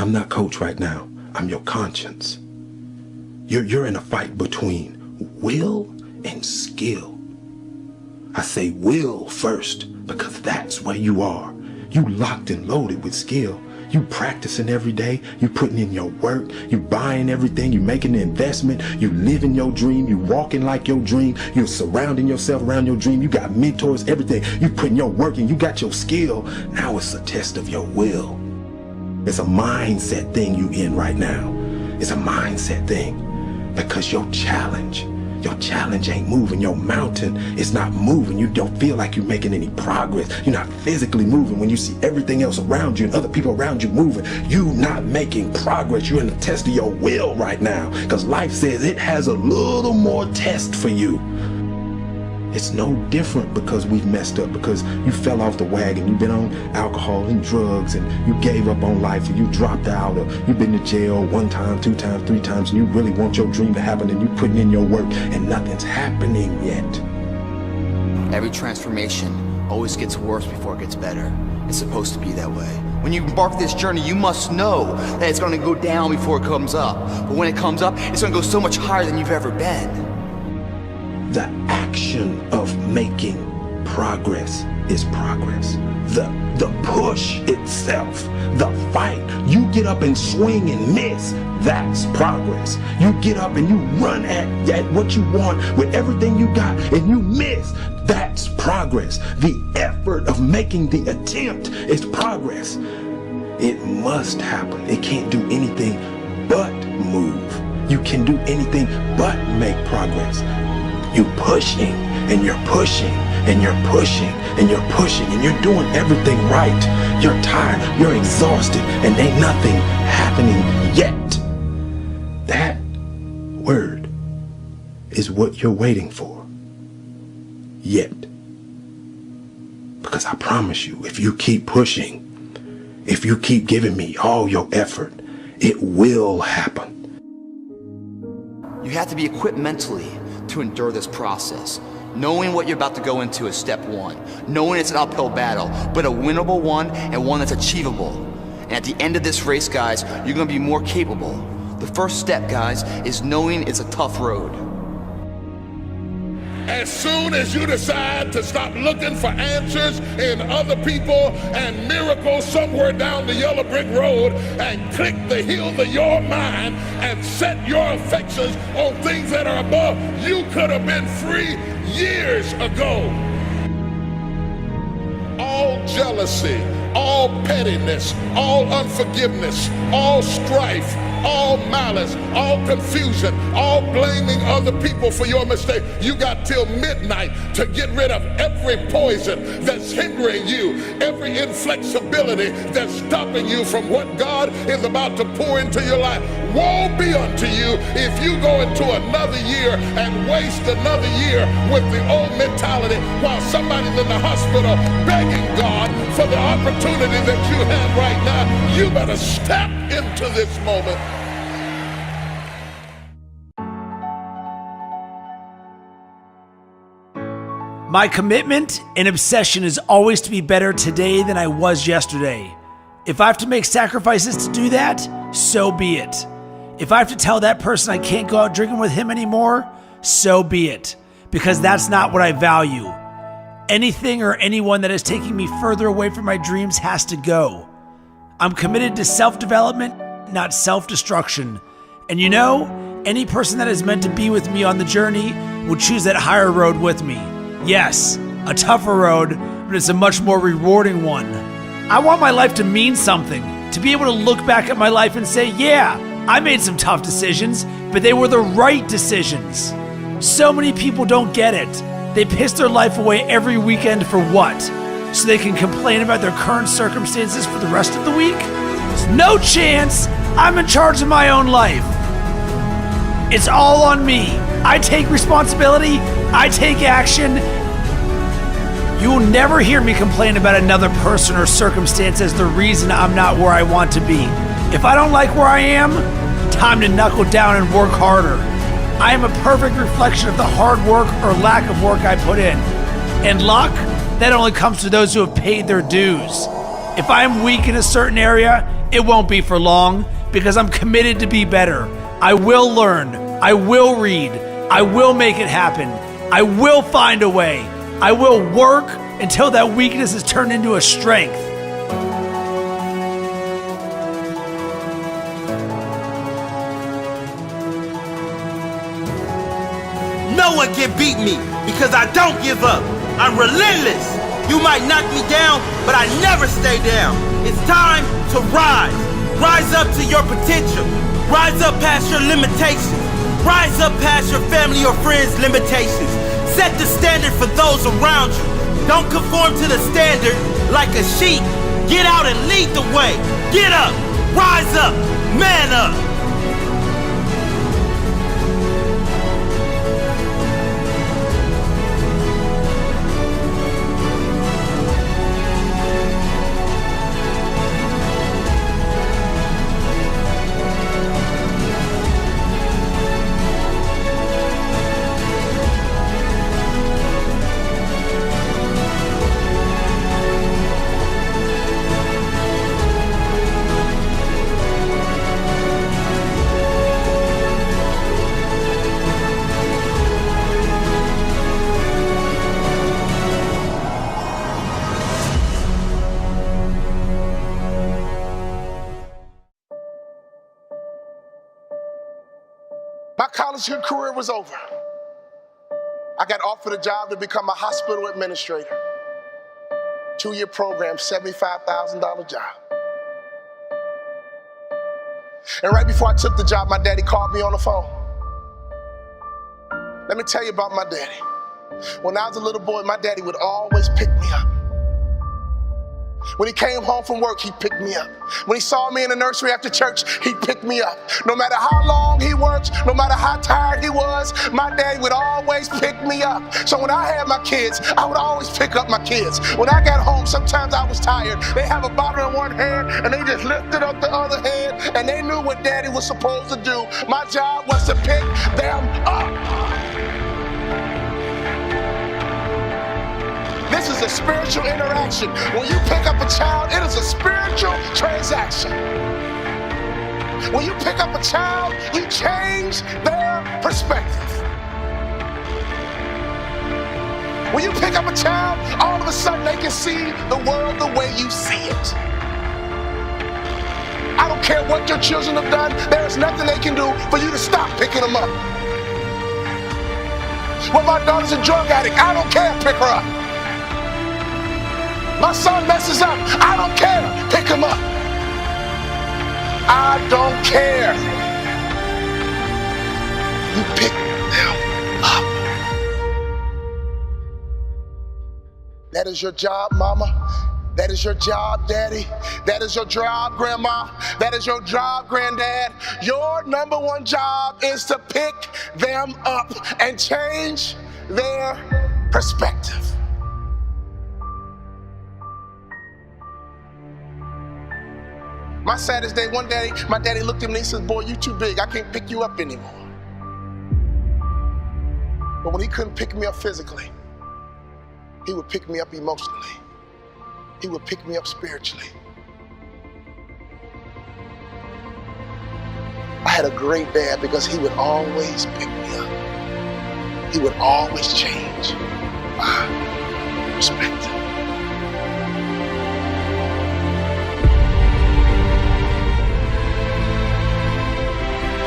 I'm not coach right now. I'm your conscience. You're in a fight between will and skill. I say will first because that's where you are. You locked and loaded with skill. You practicing every day. You putting in your work. You buying everything. You making the investment. You living your dream. You walking like your dream. You surrounding yourself around your dream. You got mentors, everything. You putting your work in. You got your skill. Now it's a test of your will. It's a mindset thing you in right now. It's a mindset thing because your challenge ain't moving. Your mountain is not moving. You don't feel like you're making any progress. You're not physically moving when you see everything else around you and other people around you moving. You're not making progress. You're in the test of your will right now because life says it has a little more test for you. It's no different because we've messed up, because you fell off the wagon, you've been on alcohol and drugs, and you gave up on life, or you dropped out, or you've been to jail 1 time, 2 times, 3 times, and you really want your dream to happen, and you're putting in your work, and nothing's happening yet. Every transformation always gets worse before it gets better. It's supposed to be that way. When you embark this journey, you must know that it's going to go down before it comes up. But when it comes up, it's going to go so much higher than you've ever been. The action of making progress is progress. The push itself, the fight, you get up and swing and miss, that's progress. You get up and you run at what you want with everything you got and you miss, that's progress. The effort of making the attempt is progress. It must happen. It can't do anything but move. You can do anything but make progress. You're pushing and you're pushing and you're pushing and you're pushing and you're doing everything right. You're tired, you're exhausted, and ain't nothing happening yet. That word is what you're waiting for. Yet. Because I promise you, if you keep pushing, if you keep giving me all your effort, it will happen. You have to be equipped mentally to endure this process. Knowing what you're about to go into is step 1. Knowing it's an uphill battle, but a winnable one and one that's achievable. And at the end of this race, guys, you're gonna be more capable. The first step, guys, is knowing it's a tough road. As soon as you decide to stop looking for answers in other people and miracles somewhere down the yellow brick road and click the heels of your mind and set your affections on things that are above, you could have been free years ago. All jealousy, all pettiness, all unforgiveness, all strife, all malice, all confusion, all blaming other people for your mistake. You got till midnight to get rid of every poison that's hindering you, every inflexibility that's stopping you from what God is about to pour into your life. Woe be unto you if you go into another year and waste another year with the old mentality while somebody's in the hospital begging God for the opportunity that you have right now. You better step into this moment. My commitment and obsession is always to be better today than I was yesterday. If I have to make sacrifices to do that, so be it. If I have to tell that person I can't go out drinking with him anymore, so be it. Because that's not what I value. Anything or anyone that is taking me further away from my dreams has to go. I'm committed to self-development, not self-destruction. And you know, any person that is meant to be with me on the journey will choose that higher road with me. Yes, a tougher road, but it's a much more rewarding one. I want my life to mean something, to be able to look back at my life and say, yeah, I made some tough decisions, but they were the right decisions. So many people don't get it. They piss their life away every weekend for what? So they can complain about their current circumstances for the rest of the week? No chance! I'm in charge of my own life. It's all on me. I take responsibility, I take action. You will never hear me complain about another person or circumstance as the reason I'm not where I want to be. If I don't like where I am, time to knuckle down and work harder. I am a perfect reflection of the hard work or lack of work I put in. And luck, that only comes to those who have paid their dues. If I am weak in a certain area, It won't be for long because I'm committed to be better. I will learn. I will read. I will make it happen. I will find a way. I will work until that weakness is turned into a strength. No one can beat me because I don't give up. I'm relentless. You might knock me down, but I never stay down. It's time to rise. Rise up to your potential. Rise up past your limitations. Rise up past your family or friends' limitations. Set the standard for those around you. Don't conform to the standard like a sheep. Get out and lead the way. Get up. Rise up. Man up. My college career was over. I got offered a job to become a hospital administrator. 2-year program, $75,000 job. And right before I took the job, my daddy called me on the phone. Let me tell you about my daddy. When I was a little boy, my daddy would always pick me up. When he came home from work, he picked me up. When he saw me in the nursery after church, he picked me up. No matter how long he worked, no matter how tired he was, my daddy would always pick me up. So when I had my kids, I would always pick up my kids. When I got home, sometimes I was tired. They have a bottle in one hand, and they just lifted up the other hand, and they knew what daddy was supposed to do. My job was to pick them up. This is a spiritual interaction. When you pick up a child, it is a spiritual transaction. When you pick up a child, you change their perspective. When you pick up a child, all of a sudden they can see the world the way you see it. I don't care what your children have done, there is nothing they can do for you to stop picking them up. Well, my daughter's a drug addict, I don't care, pick her up. My son messes up, I don't care, pick him up. I don't care. You pick them up. That is your job, mama. That is your job, daddy. That is your job, grandma. That is your job, granddad. Your number one job is to pick them up and change their perspective. My saddest day, one day, my daddy looked at me and he said, boy, you too big. I can't pick you up anymore. But when he couldn't pick me up physically, he would pick me up emotionally. He would pick me up spiritually. I had a great dad because he would always pick me up. He would always change my perspective.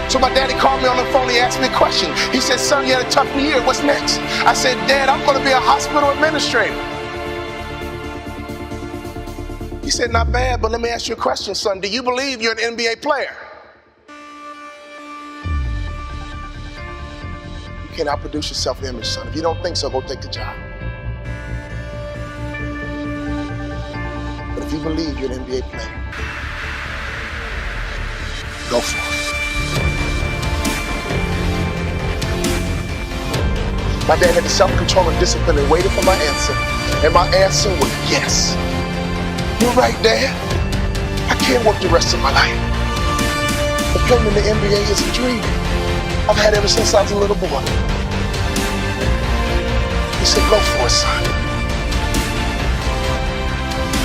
So my daddy called me on the phone, he asked me a question. He said, son, you had a tough year, what's next? I said, Dad, I'm gonna be a hospital administrator. He said, not bad, but let me ask you a question, son. Do you believe you're an NBA player? You can't outproduce your self-image, son. If you don't think so, go take the job. But if you believe you're an NBA player, go for it. My dad had the self-control and discipline and waited for my answer. And my answer was yes. You're right, Dad. I can't work the rest of my life. But playing in the NBA is a dream I've had ever since I was a little boy. He said, go for it, son.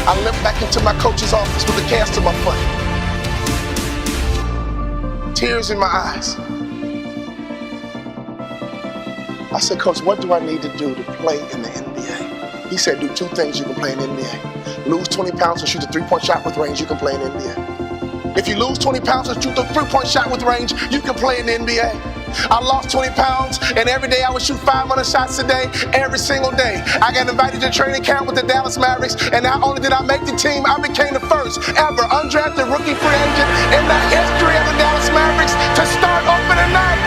I limped back into my coach's office with a cast on my foot. tears in my eyes. I said, Coach, what do I need to do to play in the NBA? He said, do 2 things you can play in the NBA. Lose 20 pounds and shoot a 3-point shot with range, you can play in the NBA. If you lose 20 pounds and shoot a 3-point shot with range, you can play in the NBA. I lost 20 pounds, and every day I would shoot 500 shots a day, every single day. I got invited to training camp with the Dallas Mavericks, and not only did I make the team, I became the first ever undrafted rookie free agent in the history of the Dallas Mavericks to start opening night.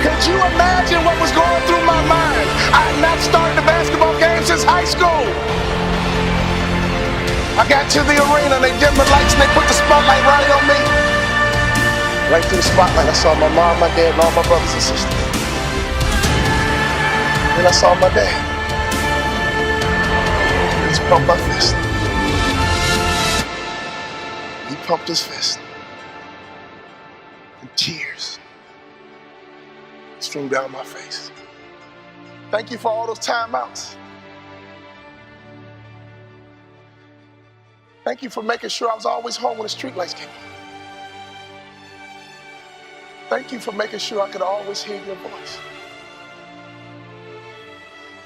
Could you imagine what was going through my mind? I had not started a basketball game since high school. I got to the arena, they dimmed the lights, and they put the spotlight right on me. Right through the spotlight, I saw my mom, my dad, and all my brothers and sisters. Then I saw my dad. He just pumped my fist. He pumped his fist. And tears streamed down my face. Thank you for all those timeouts. Thank you for making sure I was always home when the streetlights came on. Thank you for making sure I could always hear your voice.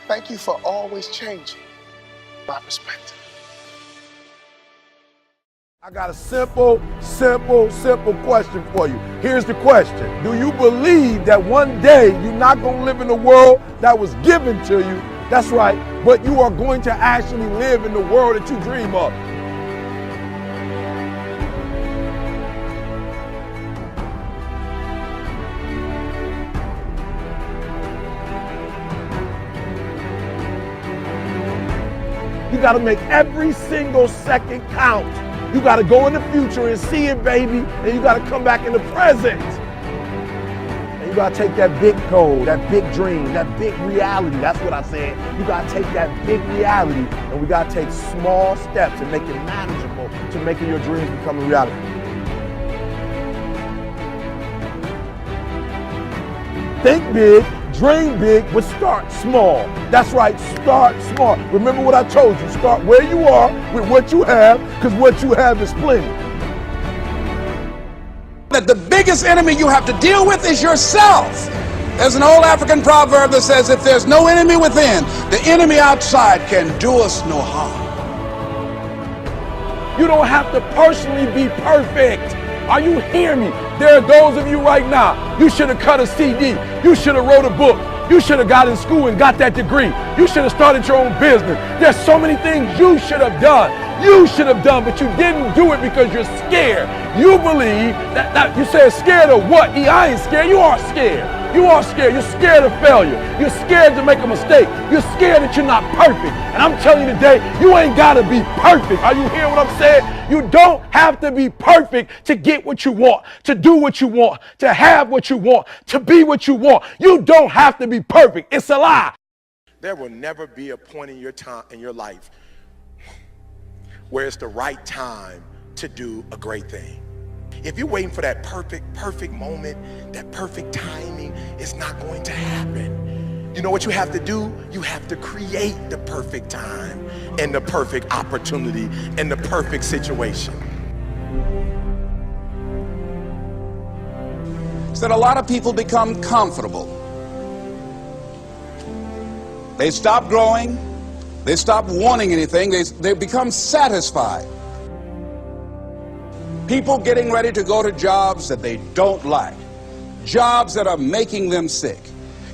Thank you for always changing my perspective. I got a simple question for you. Here's the question. Do you believe that one day you're not going to live in the world that was given to you? That's right, but you are going to actually live in the world that you dream of. You got to make every single second count. You got to go in the future and see it, baby, and you got to come back in the present. And you got to take that big goal, that big dream, that big reality. That's what I said. You got to take that big reality, and we got to take small steps and make it manageable to making your dreams become a reality. Think big. Dream big, but start small. That's right, start small. Remember what I told you, start where you are with what you have, because what you have is plenty. That the biggest enemy you have to deal with is yourself. There's an old African proverb that says, if there's no enemy within, the enemy outside can do us no harm. You don't have to personally be perfect. Are you hearing me? There are those of you right now, you should have cut a CD. You should have wrote a book. You should have got in school and got that degree. You should have started your own business. There's so many things you should have done. You should have done, but you didn't do it because you're scared. You believe that you said scared of what? I ain't scared. You are scared. You are scared. You're scared of failure. You're scared to make a mistake. You're scared that you're not perfect. And I'm telling you today, you ain't got to be perfect. Are you hearing what I'm saying? You don't have to be perfect to get what you want, to do what you want, to have what you want, to be what you want. You don't have to be perfect. It's a lie. There will never be a point in your time, in your life, where it's the right time to do a great thing. If you're waiting for that perfect moment, that perfect timing, it's not going to happen. You know what you have to do? You have to create the perfect time and the perfect opportunity and the perfect situation. So that a lot of people become comfortable. They stop growing. They stop wanting anything. They become satisfied. People getting ready to go to jobs that they don't like. Jobs that are making them sick.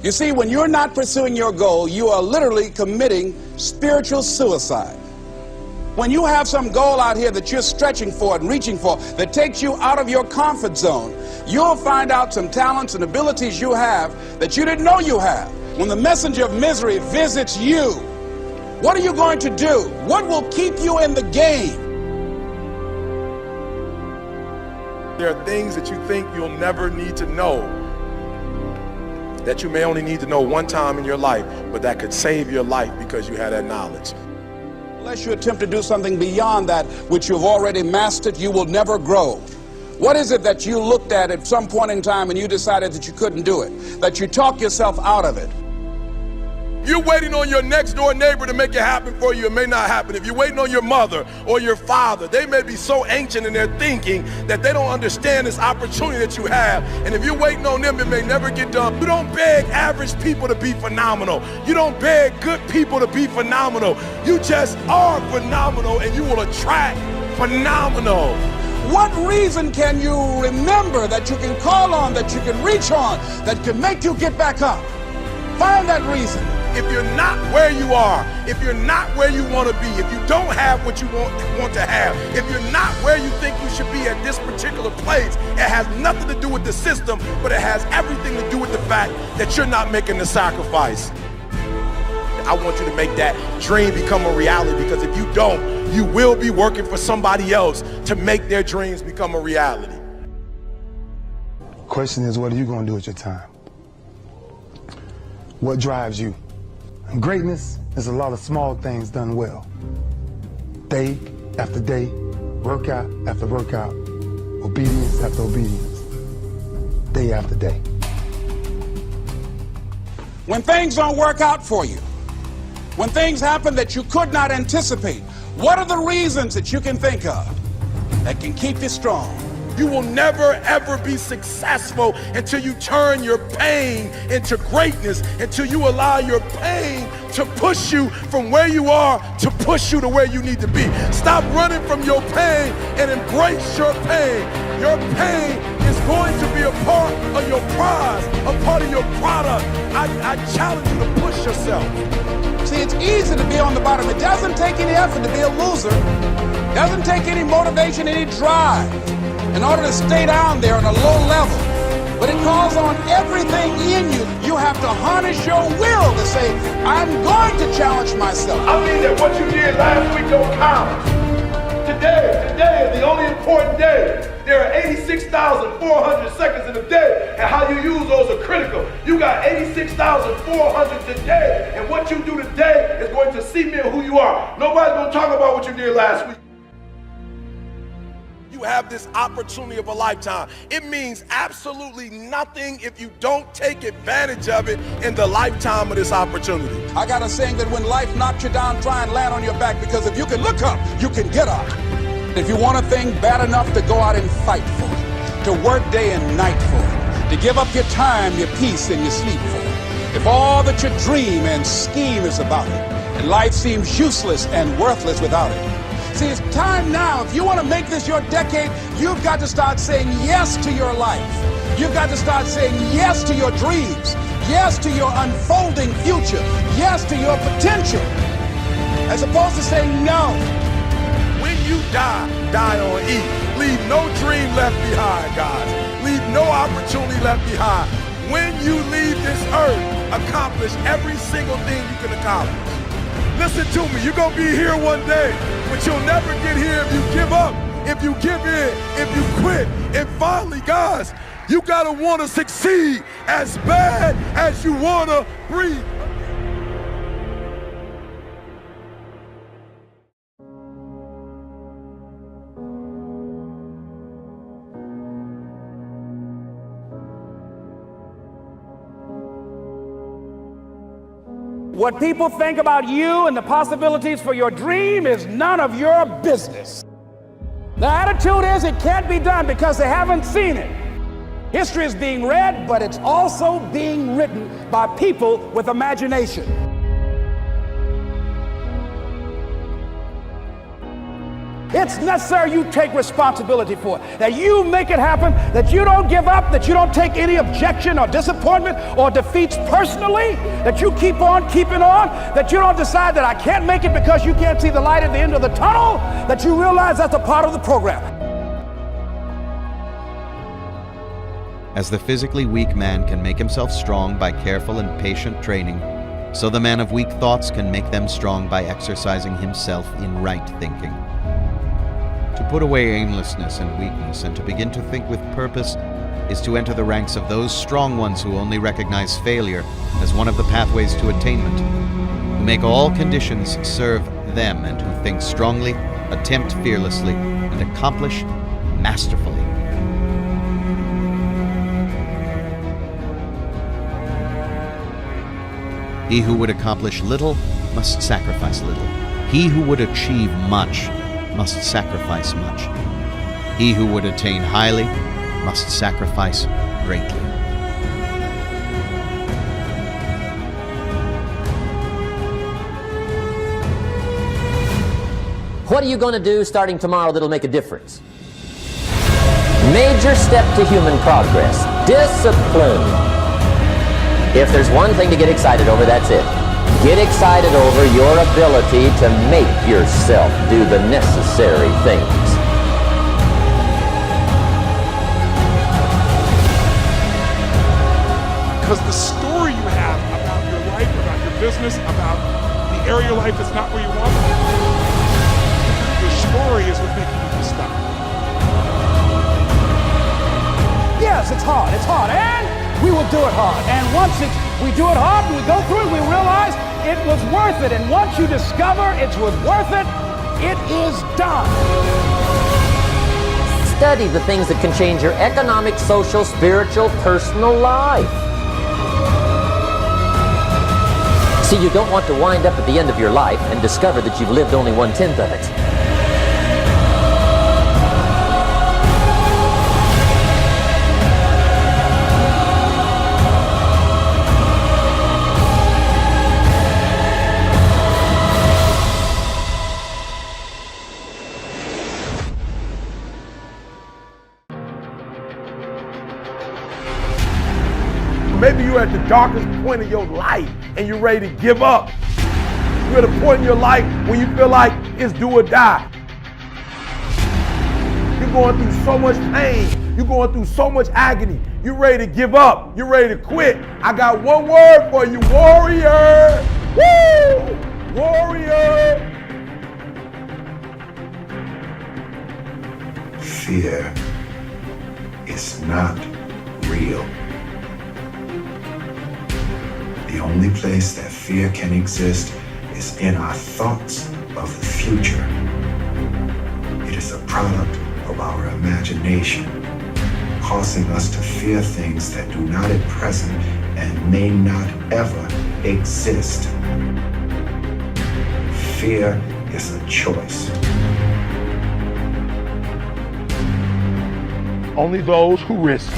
You see, when you're not pursuing your goal, you are literally committing spiritual suicide. When you have some goal out here that you're stretching for and reaching for that takes you out of your comfort zone, you'll find out some talents and abilities you have that you didn't know you have. When the messenger of misery visits you, what are you going to do? What will keep you in the game? There are things that you think you'll never need to know, that you may only need to know one time in your life, but that could save your life because you had that knowledge. Unless you attempt to do something beyond that which you've already mastered, you will never grow. What is it that you looked at some point in time and you decided that you couldn't do it, that you talked yourself out of it? If you're waiting on your next door neighbor to make it happen for you, it may not happen. If you're waiting on your mother or your father, they may be so ancient in their thinking that they don't understand this opportunity that you have. And if you're waiting on them, it may never get done. You don't beg average people to be phenomenal. You don't beg good people to be phenomenal. You just are phenomenal, and you will attract phenomenal. What reason can you remember that you can call on, that you can reach on, that can make you get back up? Find that reason. If you're not where you are, if you're not where you want to be, if you don't have what you want to have, if you're not where you think you should be at this particular place, it has nothing to do with the system, but it has everything to do with the fact that you're not making the sacrifice. I want you to make that dream become a reality, because if you don't, you will be working for somebody else to make their dreams become a reality. Question is, what are you going to do with your time? What drives you? And greatness is a lot of small things done well. Day after day, workout after workout, obedience after obedience, day after day. When things don't work out for you, when things happen that you could not anticipate, what are the reasons that you can think of that can keep you strong? You will never ever be successful until you turn your pain into greatness, until you allow your pain to push you from where you are to push you to where you need to be. Stop running from your pain and embrace your pain. Your pain is going to be a part of your prize, a part of your product. I challenge you to push yourself. See, it's easy to be on the bottom. It doesn't take any effort to be a loser. It doesn't take any motivation, any drive in order to stay down there on a low level. But it calls on everything in you. You have to harness your will to say, I'm going to challenge myself. I mean that what you did last week don't count. Today is the only important day. There are 86,400 seconds in a day, and how you use those are critical. You got 86,400 today, and what you do today is going to cement who you are. Nobody's going to talk about what you did last week. You have this opportunity of a lifetime. It means absolutely nothing if you don't take advantage of it in the lifetime of this opportunity. I got a saying that when life knocks you down, try and land on your back, because if you can look up, you can get up. If you want a thing bad enough to go out and fight for it, to work day and night for it, to give up your time, your peace, and your sleep for it, if all that you dream and scheme is about it, and life seems useless and worthless without it, see, it's time now. If you want to make this your decade, you've got to start saying yes to your life. You've got to start saying yes to your dreams, yes to your unfolding future, yes to your potential, as opposed to saying no. When you die on E. Leave no dream left behind, guys. Leave no opportunity left behind. When you leave this earth, accomplish every single thing you can accomplish. Listen to me, you're going to be here one day, but you'll never get here if you give up, if you give in, if you quit. And finally, guys, you got to want to succeed as bad as you want to breathe. What people think about you and the possibilities for your dream is none of your business. The attitude is it can't be done because they haven't seen it. History is being read, but it's also being written by people with imagination. It's necessary you take responsibility for it, that you make it happen, that you don't give up, that you don't take any objection or disappointment or defeats personally, that you keep on keeping on, that you don't decide that I can't make it because you can't see the light at the end of the tunnel, that you realize that's a part of the program. As the physically weak man can make himself strong by careful and patient training, so the man of weak thoughts can make them strong by exercising himself in right thinking. To put away aimlessness and weakness and to begin to think with purpose is to enter the ranks of those strong ones who only recognize failure as one of the pathways to attainment, who make all conditions serve them and who think strongly, attempt fearlessly, and accomplish masterfully. He who would accomplish little must sacrifice little. He who would achieve much must sacrifice much. He who would attain highly must sacrifice greatly. What are you going to do starting tomorrow that'll make a difference? Major step to human progress. Discipline. If there's one thing to get excited over, that's it. Get excited over your ability to make yourself do the necessary things. Because the story you have about your life, about your business, about the area of your life that's not where you want it, your story is what makes you stop. Yes, it's hard, and we will do it hard. And once we do it hard, and we go through it, we realize it was worth it. And once you discover it was worth it, it is done. Study the things that can change your economic, social, spiritual, personal life. See, you don't want to wind up at the end of your life and discover that you've lived only 1/10 of it. Maybe you're at the darkest point of your life and you're ready to give up. You're at a point in your life when you feel like it's do or die. You're going through so much pain. You're going through so much agony. You're ready to give up. You're ready to quit. I got one word for you, warrior. Woo! Warrior. Fear is not real. The only place that fear can exist is in our thoughts of the future. It is a product of our imagination, causing us to fear things that do not at present and may not ever exist. Fear is a choice. Only those who risk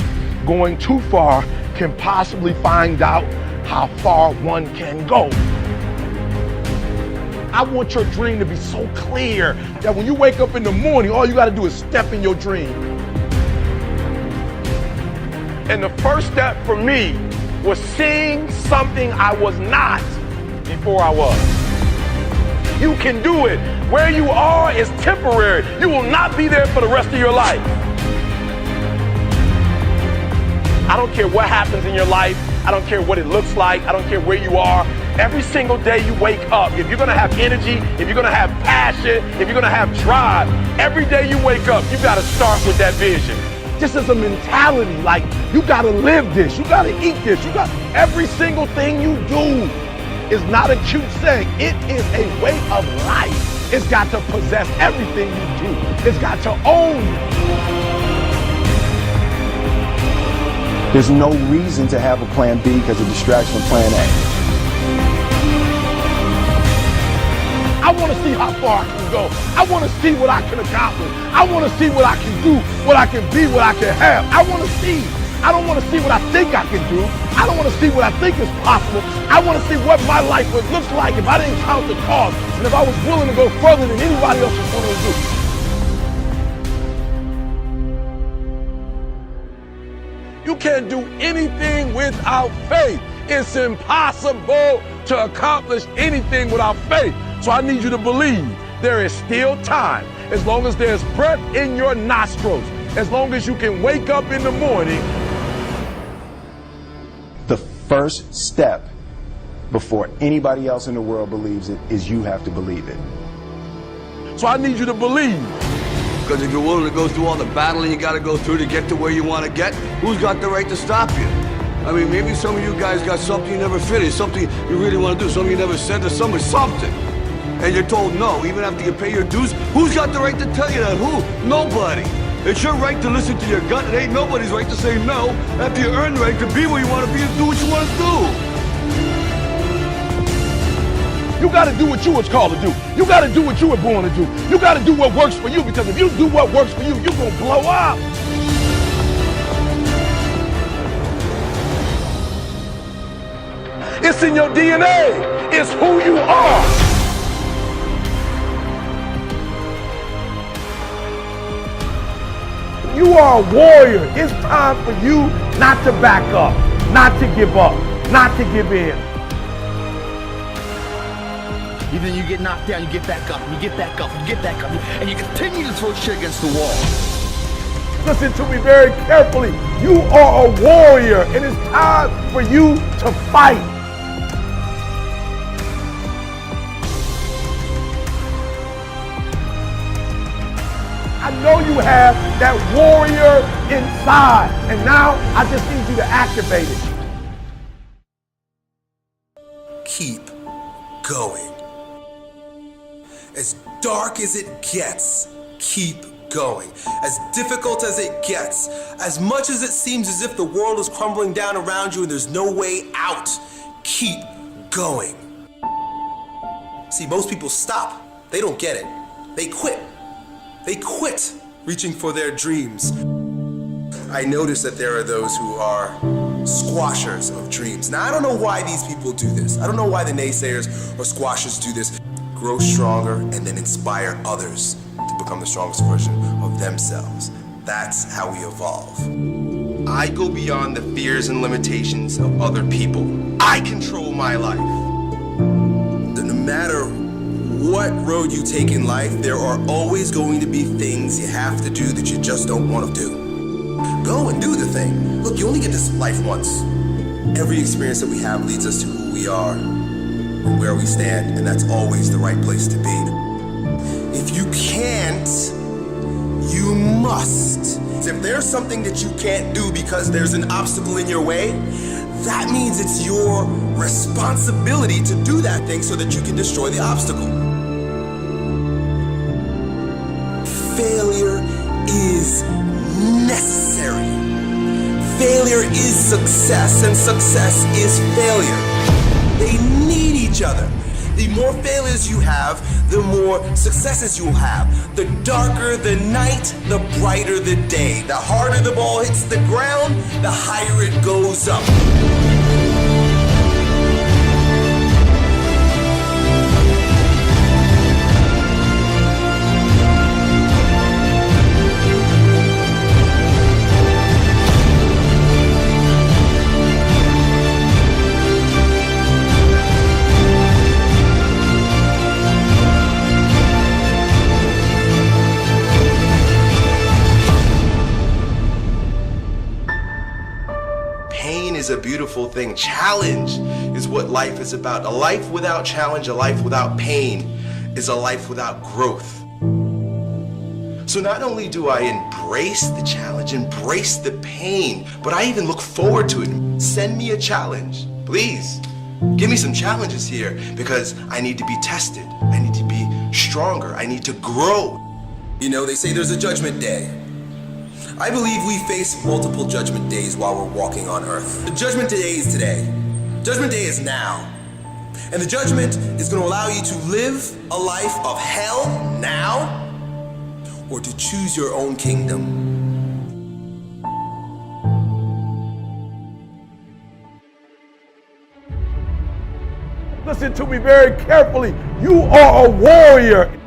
going too far can possibly find out how far one can go. I want your dream to be so clear that when you wake up in the morning, all you got to do is step in your dream. And the first step for me was seeing something I was not before I was. You can do it. Where you are is temporary. You will not be there for the rest of your life. I don't care what happens in your life. I don't care what it looks like. I don't care where you are. Every single day you wake up, if you're gonna have energy, if you're gonna have passion, if you're gonna have drive, every day you wake up, you gotta start with that vision. Just as a mentality, like you gotta live this, you gotta eat this, you got every single thing you do is not a cute saying. It is a way of life. It's got to possess everything you do. It's got to own you. There's no reason to have a plan B because of distraction from plan A. I want to see how far I can go. I want to see what I can accomplish. I want to see what I can do, what I can be, what I can have. I want to see. I don't want to see what I think I can do. I don't want to see what I think is possible. I want to see what my life would look like if I didn't count the cost and if I was willing to go further than anybody else was willing to do. You can't do anything without faith. It's impossible to accomplish anything without faith. So I need you to believe there is still time. As long as there's breath in your nostrils, as long as you can wake up in the morning. The first step before anybody else in the world believes it is you have to believe it. So I need you to believe. Because if you're willing to go through all the battling you got to go through to get to where you want to get, who's got the right to stop you? I mean, maybe some of you guys got something you never finished, something you really want to do, something you never said to somebody, something. And you're told no, even after you pay your dues. Who's got the right to tell you that? Who? Nobody. It's your right to listen to your gut. It ain't nobody's right to say no after you earn the right to be where you want to be and do what you want to do. You got to do what you was called to do. You got to do what you were born to do. You got to do what works for you, because if you do what works for you, you're going to blow up. It's in your DNA. It's who you are. You are a warrior. It's time for you not to back up, not to give up, not to give in. Even you get knocked down, you get back up, you get back up, you get back up, and you continue to throw shit against the wall. Listen to me very carefully. You are a warrior, and it's time for you to fight. I know you have that warrior inside, and now I just need you to activate it. Keep going. As dark as it gets, keep going. As difficult as it gets, as much as it seems as if the world is crumbling down around you and there's no way out, keep going. See, most people stop. They don't get it. They quit. They quit reaching for their dreams. I notice that there are those who are squashers of dreams. Now, I don't know why these people do this. I don't know why the naysayers or squashers do this. Grow stronger and then inspire others to become the strongest version of themselves. That's how we evolve. I go beyond the fears and limitations of other people. I control my life. No matter what road you take in life, there are always going to be things you have to do that you just don't want to do. Go and do the thing. Look, you only get this life once. Every experience that we have leads us to who we are and where we stand, and that's always the right place to be. If you can't, you must. If there's something that you can't do because there's an obstacle in your way, that means it's your responsibility to do that thing so that you can destroy the obstacle. Failure is necessary. Failure is success, and success is failure. They need each other. The more failures you have, the more successes you will have. The darker the night, the brighter the day. The harder the ball hits the ground, the higher it goes up. Is a beautiful thing. Challenge is what life is about. A life without challenge, a life without pain, is a life without growth. So not only do I embrace the challenge, embrace the pain, but I even look forward to it. Send me a challenge, please. Give me some challenges here, because I need to be tested. I need to be stronger. I need to grow. You know, they say there's a judgment day. I believe we face multiple judgment days while we're walking on earth. The judgment day is today. Judgment day is now. And the judgment is going to allow you to live a life of hell now, or to choose your own kingdom. Listen to me very carefully. You are a warrior.